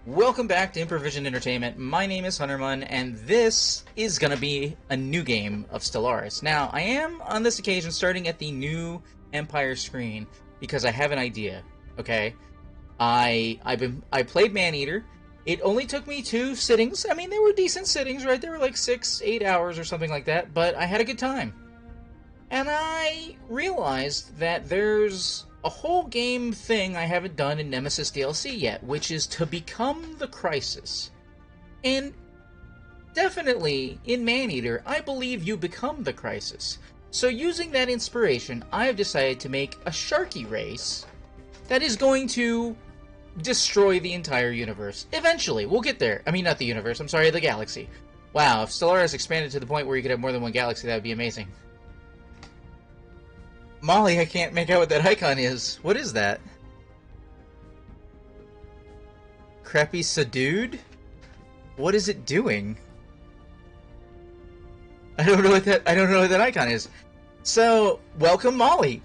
Welcome back to Improvision Entertainment. My name is Hunterman, and this is going to be a new game of Stellaris. Now, I am, on this occasion, starting at the new Empire screen because I have an idea, okay? I played Maneater. It only took me 2 sittings. I mean, they were decent sittings, right? They were like 6-8 hours or something like that, but I had a good time. And I realized that there's a whole game thing I haven't done in Nemesis DLC yet, which is to become the Crisis. And definitely, in Maneater, I believe you become the Crisis. So using that inspiration, I have decided to make a Sharky race that is going to destroy the entire universe. Eventually, we'll get there. I mean, not the universe, I'm sorry, the galaxy. Wow, if Stellaris expanded to the point where you could have more than one galaxy, that would be amazing. Molly, I can't make out what that icon is. What is that? Crappy Sadude? What is it doing? I don't know what that icon is. So, welcome Molly.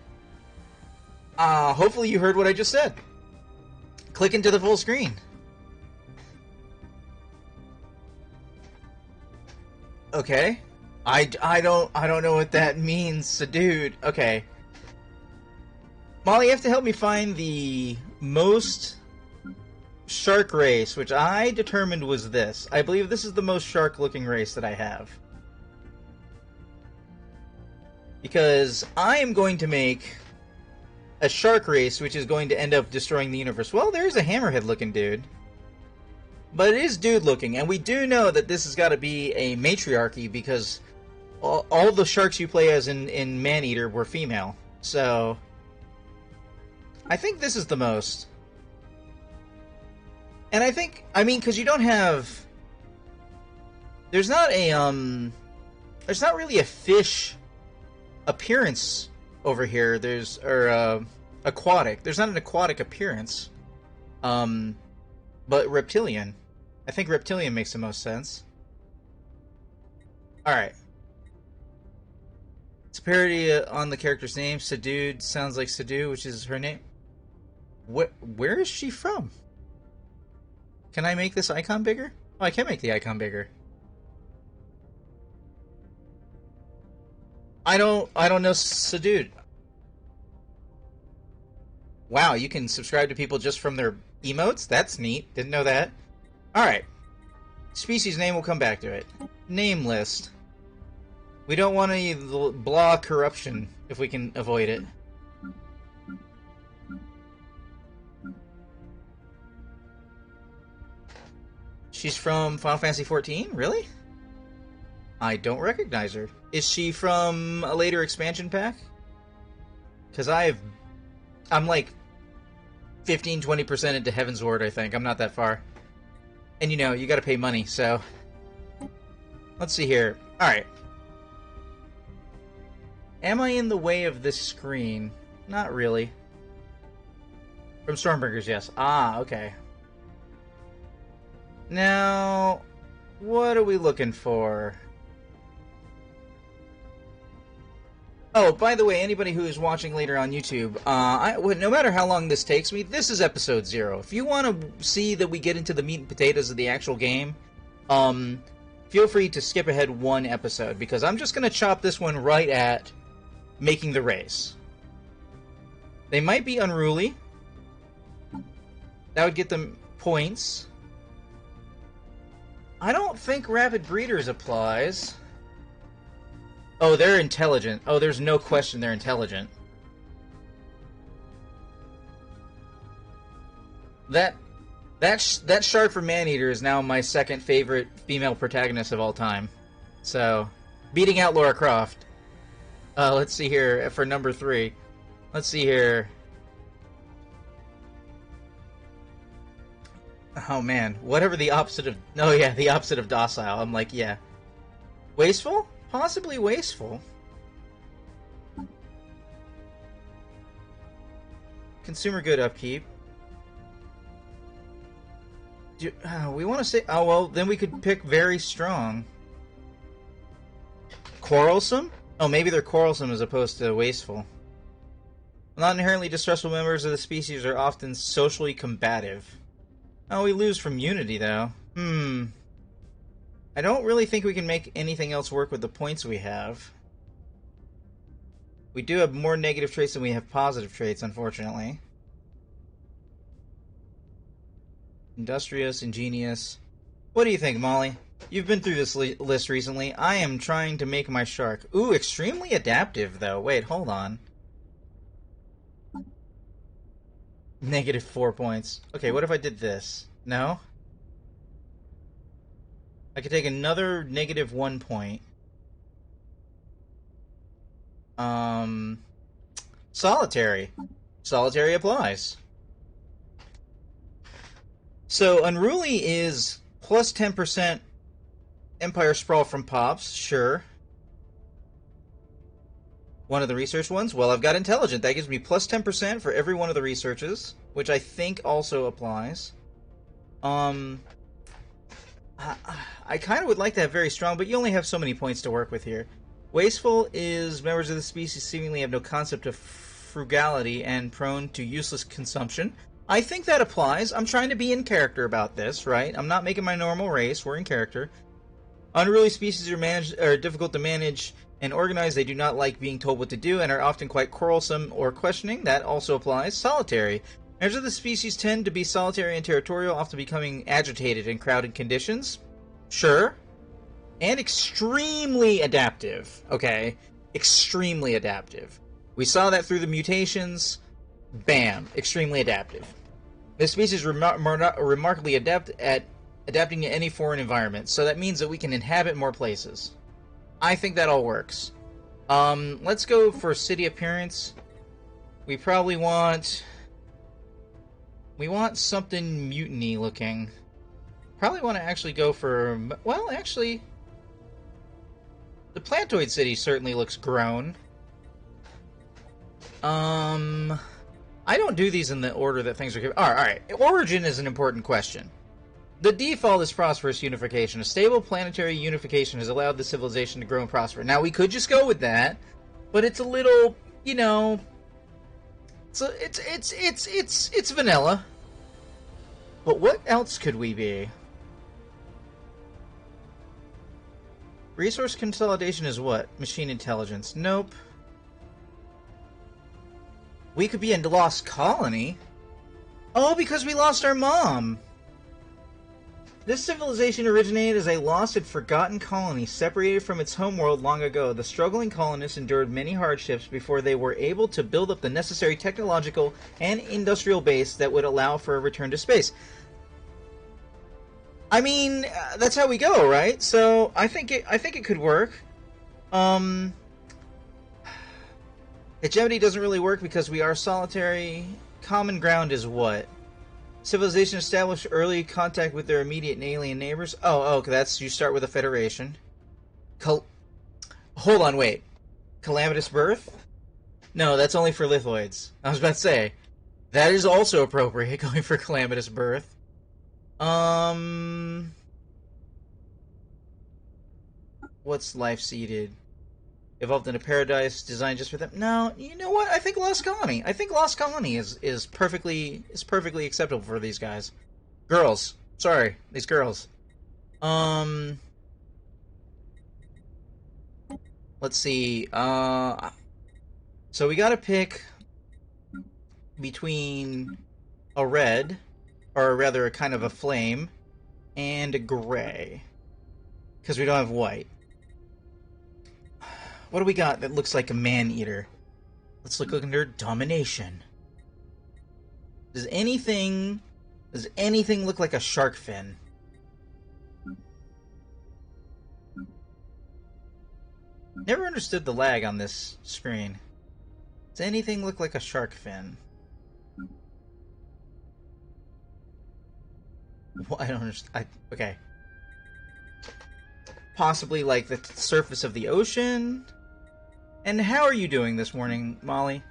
Hopefully you heard what I just said. Click into the full screen. Okay. I don't know what that means, Sadude. Okay. Molly, you have to help me find the most shark race, which I determined was this. I believe this is the most shark-looking race that I have. Because I am going to make a shark race, which is going to end up destroying the universe. Well, there's a hammerhead-looking dude. But it is dude-looking, and we do know that this has got to be a matriarchy, because all the sharks you play as in Maneater were female. So I think this is the most. And I think, I mean, because you don't have... There's not really a fish appearance over here. Aquatic. There's not an aquatic appearance. But reptilian. I think reptilian makes the most sense. Alright. It's a parody on the character's name. Sadude sounds like Sadu, which is her name. Where is she from? Can I make this icon bigger? Oh, I can make the icon bigger. I don't know Sadude. Wow, you can subscribe to people just from their emotes? That's neat. Didn't know that. Alright. Species name, we'll come back to it. Name list. We don't want any blah corruption if we can avoid it. She's from Final Fantasy XIV? Really? I don't recognize her. Is she from a later expansion pack? Because I'm like 15-20% into Heaven's Ward, I think. I'm not that far. And you know, you gotta pay money, so... Let's see here. Alright. Am I in the way of this screen? Not really. From Stormbringers, yes. Ah, okay. Now, what are we looking for? Oh, by the way, anybody who is watching later on YouTube, no matter how long this takes me, this is episode 0. If you want to see that we get into the meat and potatoes of the actual game, feel free to skip ahead 1 episode, because I'm just going to chop this one right at making the race. They might be unruly. That would get them points. I don't think Rapid Breeders applies. Oh, they're intelligent. Oh, there's no question they're intelligent. That shark from Maneater is now my second favorite female protagonist of all time. So, beating out Lara Croft. Let's see here for number 3. Let's see here. Oh man, whatever the opposite of... Oh yeah, the opposite of docile. I'm like, yeah. Wasteful? Possibly wasteful. Consumer good upkeep. We want to say... Oh, well, then we could pick very strong. Quarrelsome? Oh, maybe they're quarrelsome as opposed to wasteful. Not inherently distrustful members of the species are often socially combative. Oh, we lose from Unity, though. I don't really think we can make anything else work with the points we have. We do have more negative traits than we have positive traits, unfortunately. Industrious, ingenious. What do you think, Molly? You've been through this list recently. I am trying to make my shark. Ooh, extremely adaptive, though. Wait, hold on. Negative 4 points. Okay, what if I did this? No? I could take another negative 1 point. Solitary. Solitary applies. So, Unruly is plus 10% Empire Sprawl from Pops, sure. One of the research ones? Well, I've got Intelligent. That gives me plus 10% for every one of the researches, which I think also applies. I kind of would like to have Very Strong, but you only have so many points to work with here. Wasteful is members of the species seemingly have no concept of frugality and prone to useless consumption. I think that applies. I'm trying to be in character about this, right? I'm not making my normal race. We're in character. Unruly species are difficult to manage and organize. They do not like being told what to do and are often quite quarrelsome or questioning. That also applies. Solitary. Members of the species tend to be solitary and territorial, often becoming agitated in crowded conditions. Sure. And extremely adaptive. Okay. Extremely adaptive. We saw that through the mutations. Bam. Extremely adaptive. This species is remarkably adept at adapting to any foreign environment, so that means that we can inhabit more places. I think that all works. Let's go for city appearance. We probably want... We want something mutiny looking. Probably want to actually go for... Well, actually... The Plantoid City certainly looks grown. I don't do these in the order that things are given. Alright. Origin is an important question. The default is prosperous unification. A stable planetary unification has allowed the civilization to grow and prosper. Now, we could just go with that, but it's a little, you know... So it's vanilla. But what else could we be? Resource consolidation is what? Machine intelligence. Nope. We could be a lost colony. Oh, because we lost our mom. This civilization originated as a lost and forgotten colony separated from its homeworld long ago. The struggling colonists endured many hardships before they were able to build up the necessary technological and industrial base that would allow for a return to space. I mean, that's how we go, right? So I think it could work. Hegemony doesn't really work because we are solitary. Common ground is what? Civilization established early contact with their immediate and alien neighbors. Oh, that's you start with a federation. Hold on, wait. Calamitous birth? No, that's only for lithoids. I was about to say that is also appropriate going for calamitous birth. What's life seeded? Evolved in a paradise designed just for them. No, you know what? I think Lost Colony. I think Lost Colony is perfectly acceptable for these guys. Girls. Sorry, these girls. Let's see. So we gotta pick between a red, or rather a kind of a flame, and a gray. Because we don't have white. What do we got that looks like a man-eater? Let's look under domination. Does anything look like a shark fin? Never understood the lag on this screen. Does anything look like a shark fin? Well, I don't understand. Okay. Possibly like the surface of the ocean? And how are you doing this morning, Molly?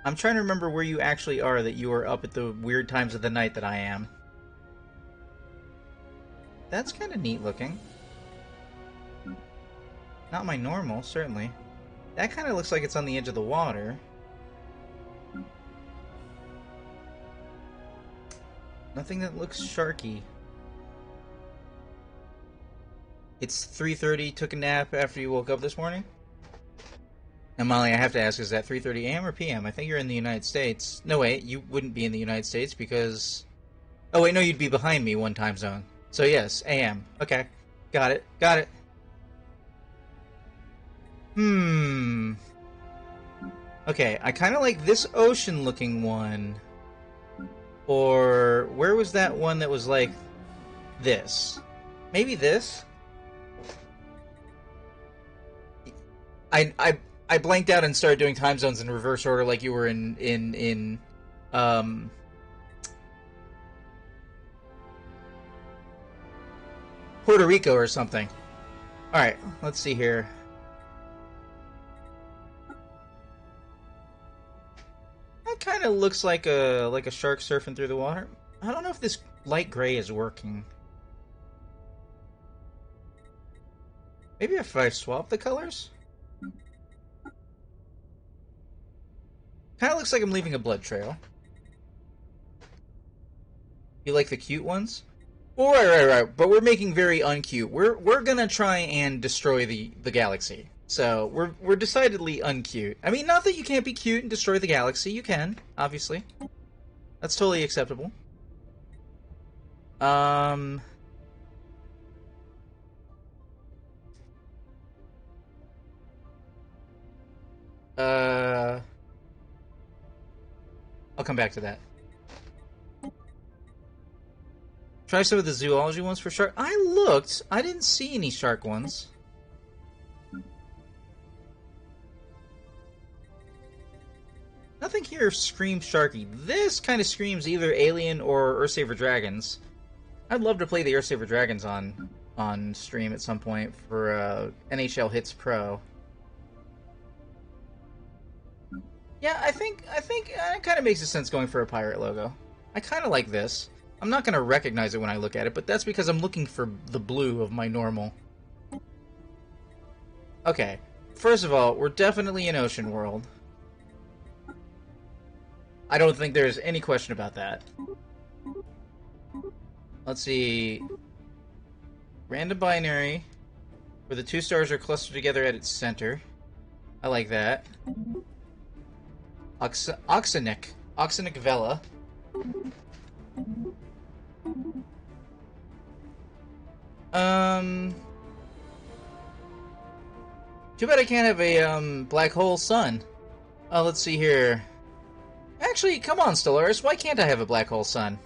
I'm trying to remember where you actually are, that you are up at the weird times of the night that I am. That's kind of neat looking. Not my normal, certainly. That kind of looks like it's on the edge of the water. Nothing that looks sharky. It's 3:30, took a nap after you woke up this morning? And Molly, I have to ask, is that 3:30 a.m. or p.m.? I think you're in the United States. No, wait, you wouldn't be in the United States because... Oh, wait, no, you'd be behind me one time zone. So yes, a.m. Okay, got it, got it. Okay, I kind of like this ocean-looking one. Or where was that one that was like this? Maybe this? I blanked out and started doing time zones in reverse order like you were in Puerto Rico or something. Alright, let's see here. That kind of looks like a shark surfing through the water. I don't know if this light gray is working. Maybe if I swap the colors? Kind of looks like I'm leaving a blood trail. You like the cute ones? Well, right. But we're making very uncute. We're gonna try and destroy the galaxy. So we're decidedly uncute. I mean, not that you can't be cute and destroy the galaxy. You can, obviously. That's totally acceptable. I'll come back to that. Try some of the zoology ones for shark. I looked. I didn't see any shark ones. Nothing here screams sharky. This kind of screams either Alien or Earthsaver Dragons. I'd love to play the Earthsaver Dragons on stream at some point for NHL Hits Pro. Yeah, I think it kind of makes sense going for a pirate logo. I kind of like this. I'm not going to recognize it when I look at it, but that's because I'm looking for the blue of my normal. Okay, first of all, we're definitely in Ocean World. I don't think there's any question about that. Let's see. Random binary, where the two stars are clustered together at its center. I like that. Oxenic Vela. Too bad I can't have a black hole sun. Let's see here. Actually, come on, Stellaris. Why can't I have a black hole sun?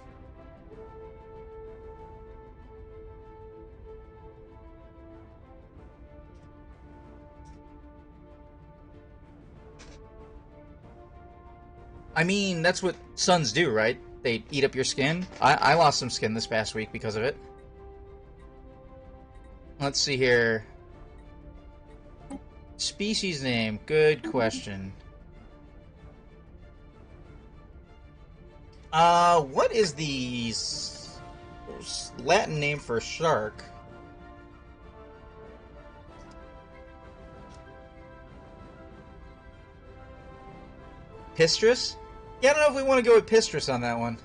I mean, that's what suns do, right? They eat up your skin. I lost some skin this past week because of it. Let's see here. Species name. Good question. What is the Latin name for shark? Pistrus? Yeah, I don't know if we want to go with Pistrus on that one.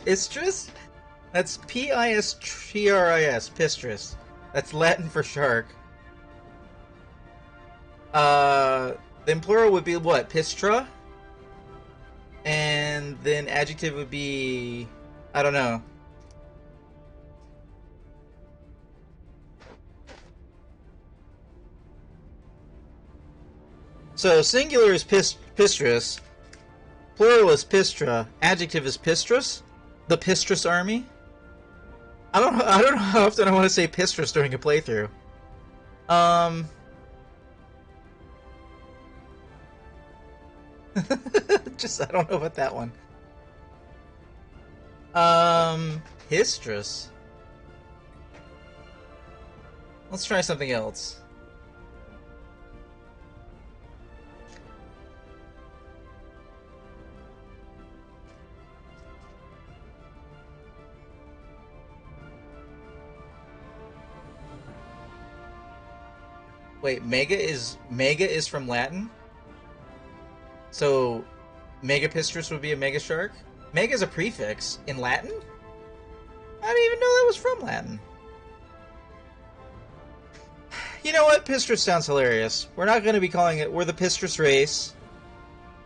Pistrus? That's P-I-S-T-R-I-S, Pistrus. That's Latin for shark. Then plural would be what? Pistra? And then adjective would be... I don't know. So singular is Pistrus, plural is Pistra, adjective is Pistrus, the Pistrus army. I don't know how often I want to say Pistrus during a playthrough. Just I don't know about that one. Histrus. Let's try something else. Wait, mega is from Latin? So Megapistrus would be a mega shark. Mega is a prefix in Latin? I didn't even know that was from Latin. You know what? Pistrus sounds hilarious. We're not going to be calling it... We're the Pistrus race.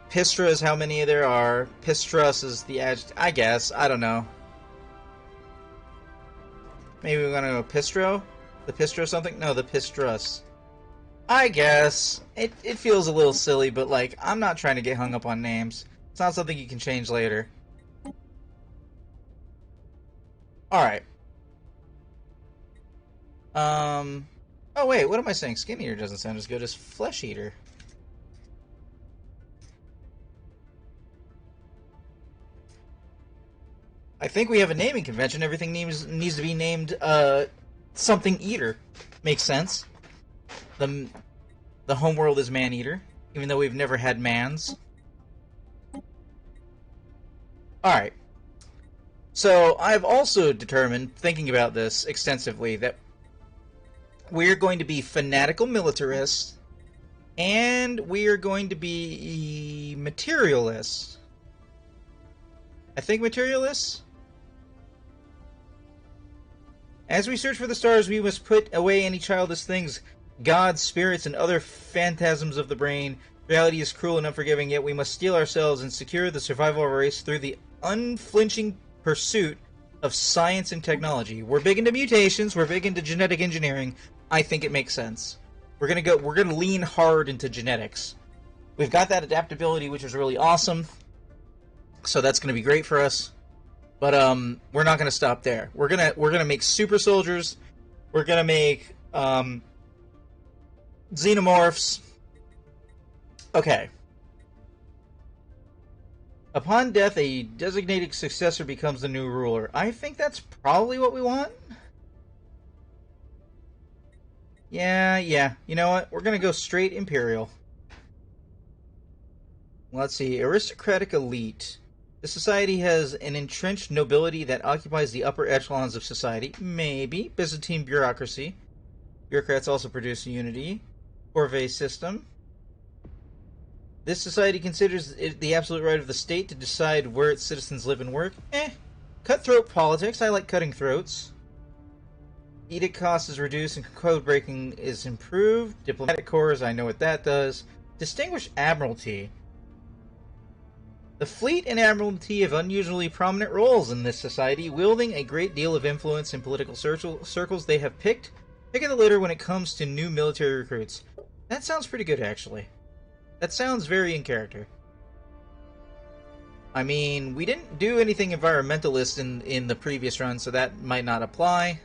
Pistra is how many there are. Pistrus is the adjective. I guess. I don't know. Maybe we're going to go Pistro? The Pistro something? No, the Pistrus. I guess. It feels a little silly, but, like, I'm not trying to get hung up on names. It's not something you can change later. Alright. Oh wait, what am I saying? Skin Eater doesn't sound as good as Flesh Eater. I think we have a naming convention. Everything needs to be named, something Eater. Makes sense. The homeworld is Man-Eater, even though we've never had mans. Alright. So, I've also determined, thinking about this extensively, that we're going to be fanatical militarists, and we are going to be materialists. I think materialists? As we search for the stars, we must put away any childish things, gods, spirits, and other phantasms of the brain. Reality is cruel and unforgiving, yet we must steel ourselves and secure the survival of our race through the unflinching pursuit of science and technology. We're big into mutations, we're big into genetic engineering. I think it makes sense. We're gonna lean hard into genetics. We've got that adaptability, which is really awesome. So that's gonna be great for us. But we're not gonna stop there. We're gonna make super soldiers. We're gonna make xenomorphs. Okay. Upon death, a designated successor becomes the new ruler. I think that's probably what we want. Yeah. You know what? We're gonna go straight Imperial. Let's see. Aristocratic elite. The society has an entrenched nobility that occupies the upper echelons of society. Maybe. Byzantine bureaucracy. Bureaucrats also produce unity. Corvée system. This society considers it the absolute right of the state to decide where its citizens live and work. Cutthroat politics. I like cutting throats. Edict cost is reduced and code breaking is improved. Diplomatic corps, I know what that does. Distinguished Admiralty. The fleet and Admiralty have unusually prominent roles in this society, wielding a great deal of influence in political circles. They have pick of the litter when it comes to new military recruits. That sounds pretty good, actually. That sounds very in character. I mean, we didn't do anything environmentalist in the previous run, so that might not apply.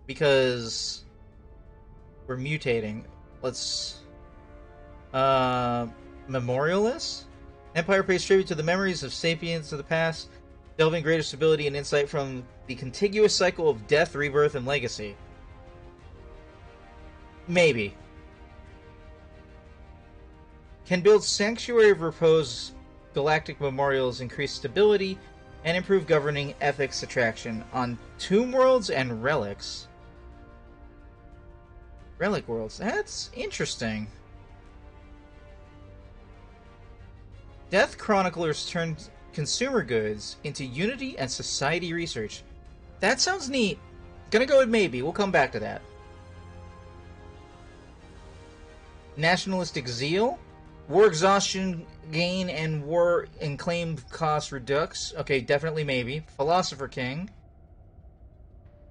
Because we're mutating. Let's... Memorialist? Empire pays tribute to the memories of sapiens of the past, delving greater stability and insight from the contiguous cycle of death, rebirth, and legacy. Maybe. Can build Sanctuary of Repose, galactic memorials, increase stability, and improve governing ethics attraction on tomb worlds and relics. Relic worlds. That's interesting. Death Chroniclers turned consumer goods into unity and society research. That sounds neat. Gonna go with maybe. We'll come back to that. Nationalistic zeal. War exhaustion gain and war and claim cost redux. Okay, definitely maybe. Philosopher King.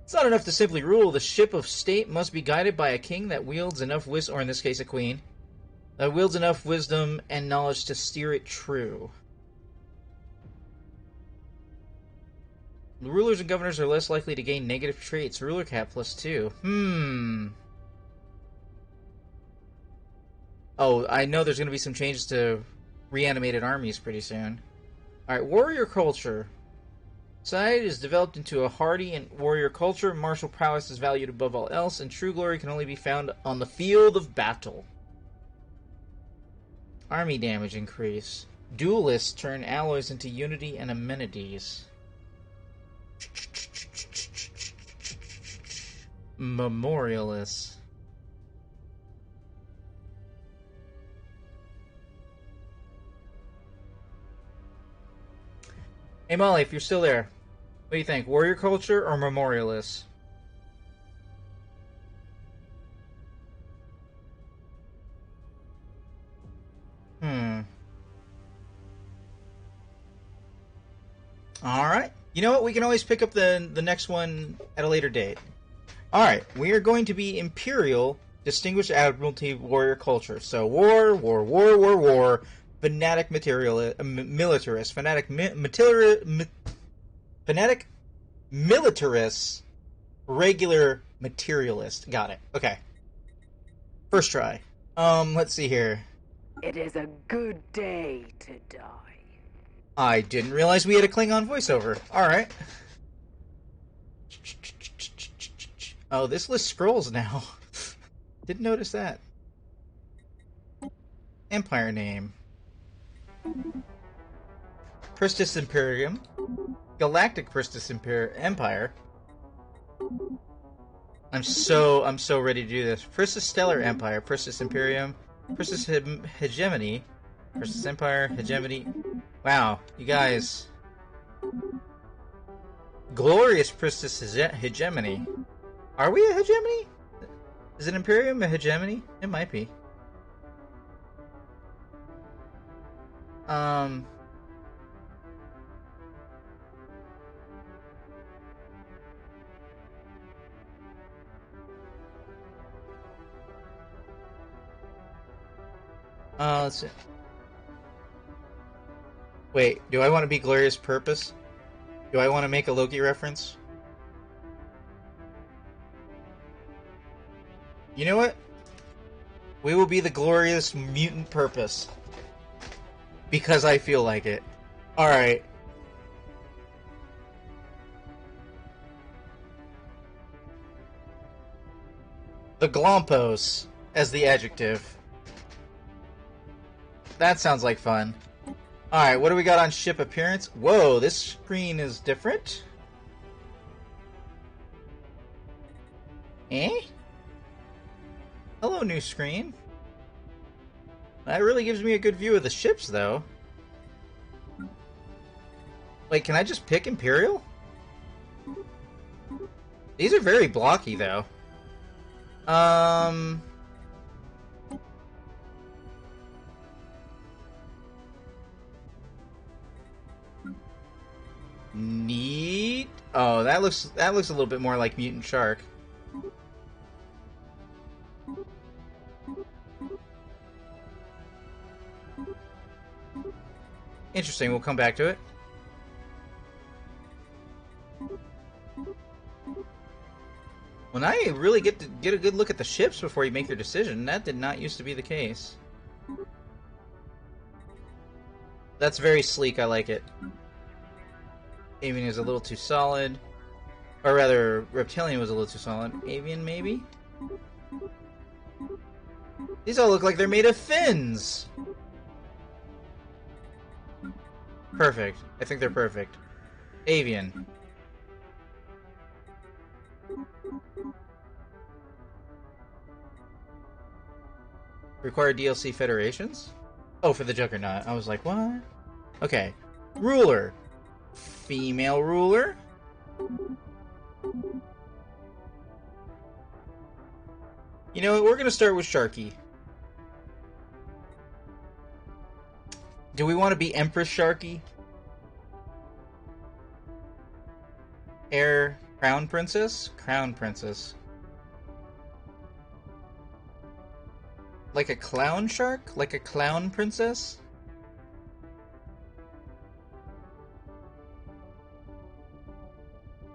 It's not enough to simply rule. The ship of state must be guided by a king that wields enough wisdom, or in this case a queen, that wields enough wisdom and knowledge to steer it true. The rulers and governors are less likely to gain negative traits. Ruler cap +2. Oh, I know there's going to be some changes to reanimated armies pretty soon. Alright, warrior culture. Society is developed into a hardy and warrior culture. Martial prowess is valued above all else, and true glory can only be found on the field of battle. Army damage increase. Duelists turn alloys into unity and amenities. Memorialists. Hey Molly, if you're still there, what do you think? Warrior culture or memorialist? Hmm. Alright. You know what? We can always pick up the next one at a later date. Alright, we are going to be Imperial Distinguished Admiralty Warrior Culture. So war, fanatic militarist, fanatic militarist, regular materialist. Got it. Okay. First try. Let's see here. It is a good day to die. I didn't realize we had a Klingon voiceover. Alright. Oh, this list scrolls now. Didn't notice that. Empire name. Pristis Imperium. Galactic Pristis Empire. I'm so ready to do this. Pristis Stellar Empire. Pristis Imperium. Pristis Hegemony. Pristis Empire. Hegemony. Wow, you guys. Glorious Pristis Hegemony. Are we a hegemony? Is it Imperium a hegemony? It might be. Let's see. Wait, do I want to be Glorious Purpose? Do I want to make a Loki reference? You know what? We will be the Glorious Mutant Purpose. Because I feel like it. Alright. The Glompos as the adjective. That sounds like fun. Alright, what do we got on ship appearance? Whoa, this screen is different? Eh? Hello, new screen. That really gives me a good view of the ships, though. Wait, can I just pick Imperial? These are very blocky, though. Neat. Oh, that looks a little bit more like Mutant Shark. Interesting, we'll come back to it. Well, now you really get to get a good look at the ships before you make your decision. That did not used to be the case. That's very sleek, I like it. Avian is a little too solid. Or rather, Reptilian was a little too solid. Avian, maybe? These all look like they're made of fins! Perfect. I think they're perfect. Avian. Require DLC federations? Oh, for the Juggernaut. I was like, what? Okay. Ruler. Female ruler. You know what? We're gonna start with Sharky. Do we want to be Empress Sharky? Heir Crown Princess? Crown Princess. Like a clown shark? Like a clown princess?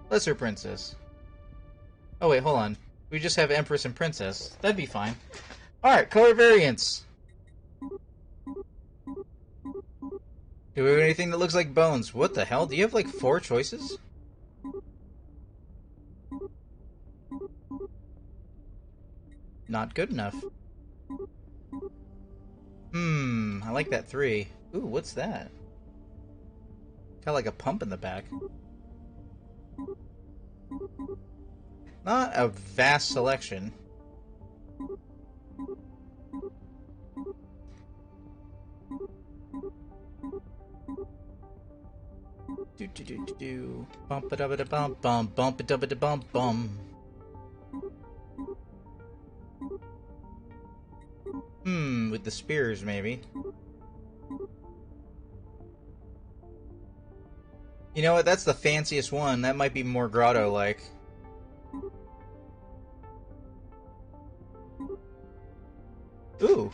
Lesser Princess. Oh wait, hold on. We just have Empress and Princess. That'd be fine. Alright, color variants. Do we have anything that looks like bones? What the hell? Do you have like 4 choices? Not good enough. I like that 3. Ooh, what's that? Got like a pump in the back. Not a vast selection. Do do do do do. Bump a da bum bum. Bump a da bum bum. With the spears, maybe. You know what? That's the fanciest one. That might be more grotto-like. Ooh.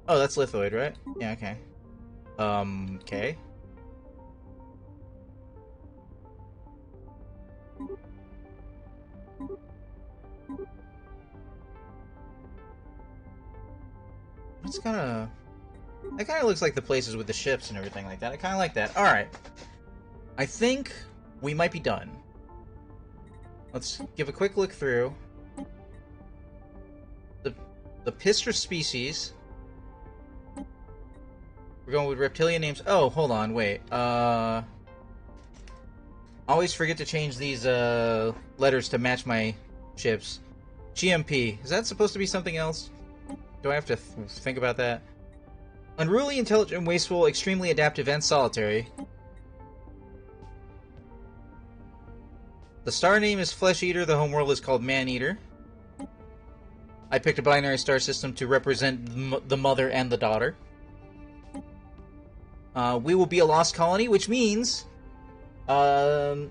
Oh, that's lithoid, right? Yeah, okay. Okay. It's kinda... That kinda looks like the places with the ships and everything like that. I kinda like that. Alright. I think we might be done. Let's give a quick look through. The Pistra species. We're going with reptilian names. Oh, hold on, wait. Always forget to change these letters to match my ships. GMP. Is that supposed to be something else? Do I have to think about that? Unruly, intelligent, wasteful, extremely adaptive, and solitary. The star name is Flesh Eater. The homeworld is called Man Eater. I picked a binary star system to represent the mother and the daughter. We will be a lost colony, which means somewhere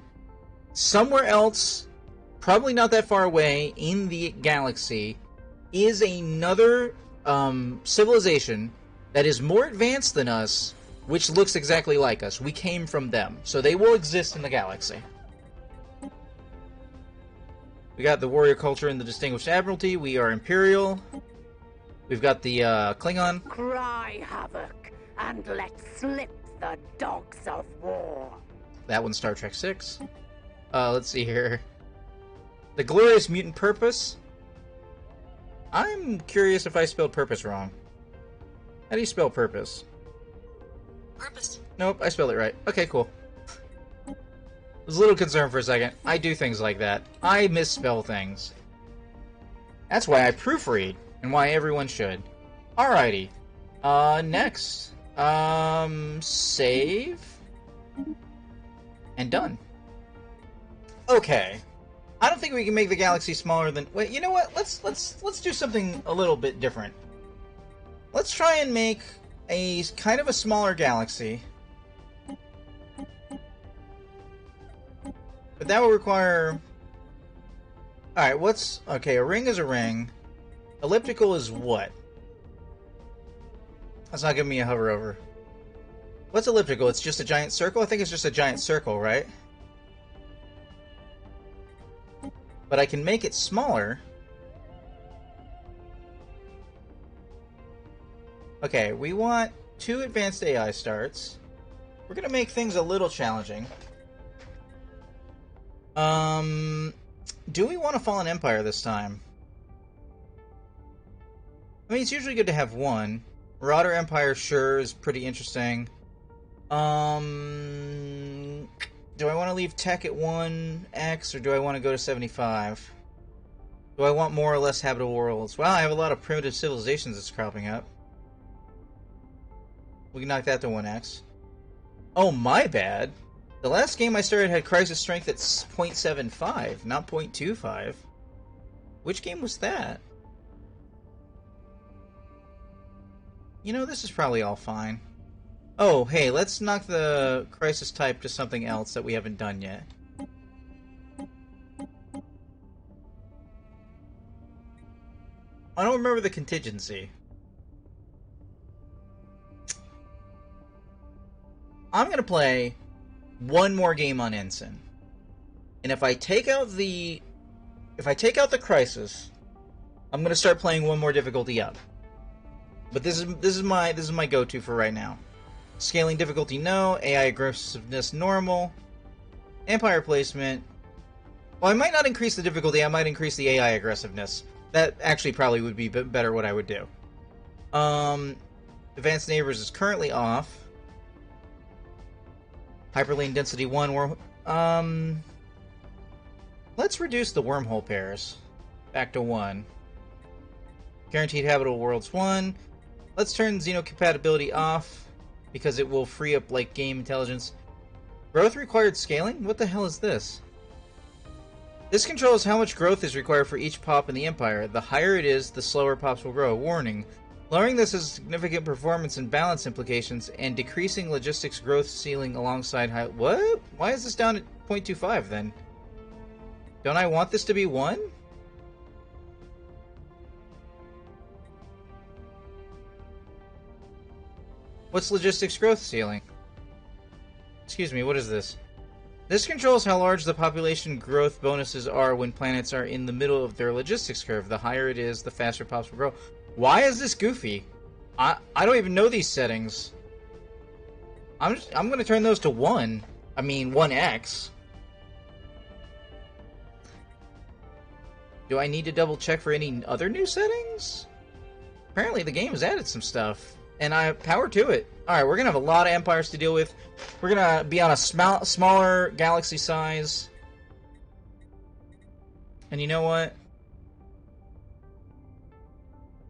else, probably not that far away in the galaxy, is another civilization that is more advanced than us, which looks exactly like us. We came from them, so they will exist in the galaxy. We got the warrior culture and the distinguished admiralty. We are imperial. We've got the Klingon. Cry havoc and let slip the dogs of war. That one's Star Trek 6. Let's see here. The glorious mutant purpose. I'm curious if I spelled purpose wrong. How do you spell purpose? Purpose. Nope, I spelled it right. Okay, cool. I was a little concerned for a second. I do things like that. I misspell things. That's why I proofread, and why everyone should. Alrighty. Next. Save. And done. Okay. I don't think we can make the galaxy smaller than... Wait, you know what? Let's do something a little bit different. Let's try and make a kind of a smaller galaxy. But that will require... Alright, what's... Okay, a ring is a ring. Elliptical is what? That's not giving me a hover over. What's elliptical? It's just a giant circle? I think it's just a giant circle, right? But I can make it smaller. Okay, we want 2 advanced AI starts. We're gonna make things a little challenging. Do we want a Fallen Empire this time? I mean, it's usually good to have one. Marauder Empire, sure, is pretty interesting. Do I want to leave tech at 1x, or do I want to go to 75? Do I want more or less habitable worlds? Well, I have a lot of primitive civilizations that's cropping up. We can knock that to 1x. Oh, my bad. The last game I started had crisis strength at 0.75, not 0.25. Which game was that? You know, this is probably all fine. Oh, hey, let's knock the crisis type to something else that we haven't done yet. I don't remember the contingency. I'm gonna play one more game on Ensign. And if I take out the crisis, I'm gonna start playing one more difficulty up. But this is my go-to for right now. Scaling difficulty, no. AI aggressiveness, normal. Empire placement. Well, I might not increase the difficulty, I might increase the AI aggressiveness. That actually probably would be better what I would do. Advanced Neighbors is currently off. Hyperlane density 1. Let's reduce the wormhole pairs back to 1. Guaranteed habitable worlds 1. Let's turn xenocompatibility off, because it will free up, like, game intelligence. Growth required scaling? What the hell is this? This controls how much growth is required for each pop in the Empire. The higher it is, the slower pops will grow. Warning. Lowering this has significant performance and balance implications, and decreasing logistics growth ceiling alongside high... What? Why is this down at 0.25 then? Don't I want this to be 1? What's logistics growth ceiling? Excuse me, what is this? This controls how large the population growth bonuses are when planets are in the middle of their logistics curve. The higher it is, the faster pops will grow. Why is this goofy? I don't even know these settings. I'm going to turn those to 1. I mean, 1x. Do I need to double check for any other new settings? Apparently the game has added some stuff. And power to it. Alright, we're going to have a lot of empires to deal with. We're going to be on a smaller galaxy size. And you know what?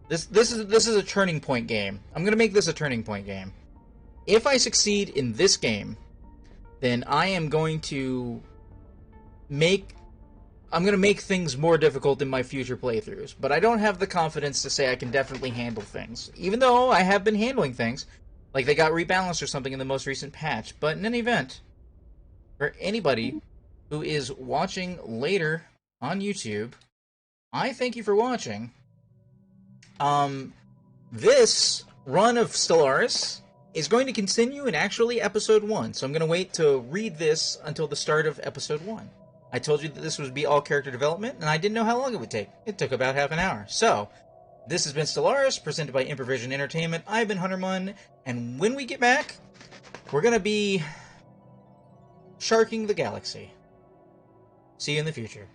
This is a turning point game. I'm going to make this a turning point game. If I succeed in this game, then I am going to make things more difficult in my future playthroughs, but I don't have the confidence to say I can definitely handle things, even though I have been handling things, like they got rebalanced or something in the most recent patch. But in any event, for anybody who is watching later on YouTube, I thank you for watching. This run of Stellaris is going to continue in actually episode 1, so I'm going to wait to read this until the start of episode 1. I told you that this would be all character development, and I didn't know how long it would take. It took about half an hour. So, this has been Stellaris, presented by Improvision Entertainment. I've been HunterMun, and when we get back, we're going to be sharking the galaxy. See you in the future.